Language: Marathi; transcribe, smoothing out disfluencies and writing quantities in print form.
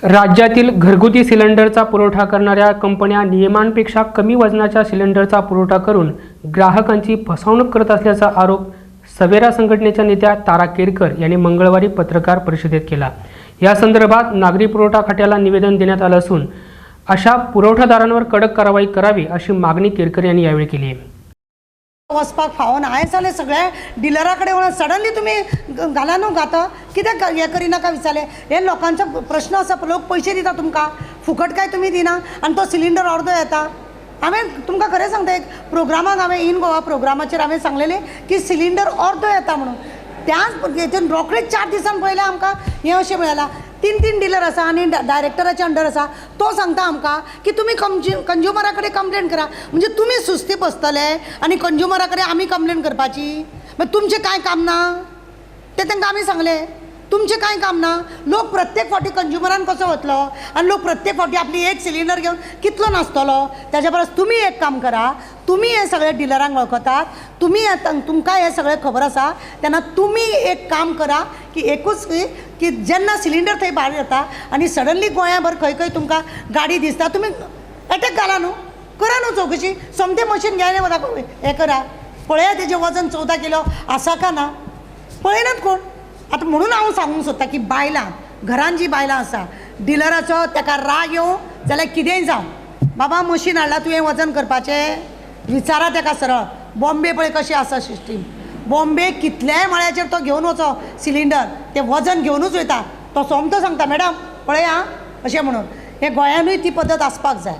राज्यातील घरगुती सिलेंडरचा पुरवठा करणाऱ्या कंपन्या नियमांपेक्षा कमी वजनाच्या सिलेंडरचा पुरवठा करून ग्राहकांची फसवणूक करत असल्याचा आरोप सवेरा संघटनेच्या नेत्या तारा केरकर यांनी मंगळवारी पत्रकार परिषदेत केला। या संदर्भात नागरी पुरवठा खात्याला निवेदन देण्यात आलं असून अशा पुरवठादारांवर कडक कारवाई करावी अशी मागणी केरकर यांनी यावेळी केली आहे। वचपाक फावना हांवें जाल्यार सगळ्या डिलरा कडेन सडनली तुमी घाला न्हू घाता कित्याक हें करिनाका विचारलें। हे लोकांचो प्रश्न आसा, लोक पयशे दिता तुमकां फुकट काय तुमी दिना आनी तो सिलिंडर अर्दो येता। हांवें तुमकां खरें सांगता, एक प्रोग्रामाक हांवें इन गोवा प्रोग्रामाचेर हांवें सांगलेलें की सिलिंडर अर्दो येता म्हणून। त्याच हेतून रोखडेच 4 दिसान पयलें आमकां हें अशें मेळ्ळां। 3 डिलर आसा आनी डायरेक्टराच्या अंडर आसा, तो सांगता आमकां की तुमी कंज्युमरा कडेन कंप्लेन करा। म्हणजे तुमी सुस्ती बसतले आनी कंज्युमरा कडेन आमी कंप्लेन करपाची? मागीर तुमचें कांय काम ना तें तांकां आमी सांगलें, तुमचें कांय काम ना। लोक प्रत्येक फावटी कंज्युमरान कसो वतलो आनी लोक प्रत्येक फावटी आपली एक सिलिंडर घेवन कितलो नासतलो? त्याच्या परस तुमी एक काम करा, तुमी हे सगळे डिलरांक वळखतात, तुमी तुमकां हे सगळें खबर आसा तेन्ना तुमी एक काम करा की एकूच की जेन्ना सिलिंडर थंय भायर येता आनी सडनली गोंयाभर खंय खंय तुमकां गाडी दिसता, तुमी एटॅक घाला न्हू, करा न्हू चवकशी। सोमतें मशीन घ्यायलें वता हें करा, पळया तेजें वजन 14 किलो आसा का ना, पळयनात कोण। आतां म्हणून हांव सांगूंक सोदतां की बायलां, घरान जी बायलां आसा, डिलराचो ताका राग येवं जाल्यार कितेंय जावं, बाबा मशीन हाडला तुवें वजन करपाचें, विचारा ताका सरळ। बॉम्बे पळय कशी आसा सिस्टीम, बॉम्बे कितल्याय मळ्याचेर तो घेवन वचो सिलिंडर, ते वजन घेवनूच वयता। तो सोमतो सांगता मॅडम पळया अशें म्हणून। हे गोंयानूय ती पद्दत आसपाक जाय।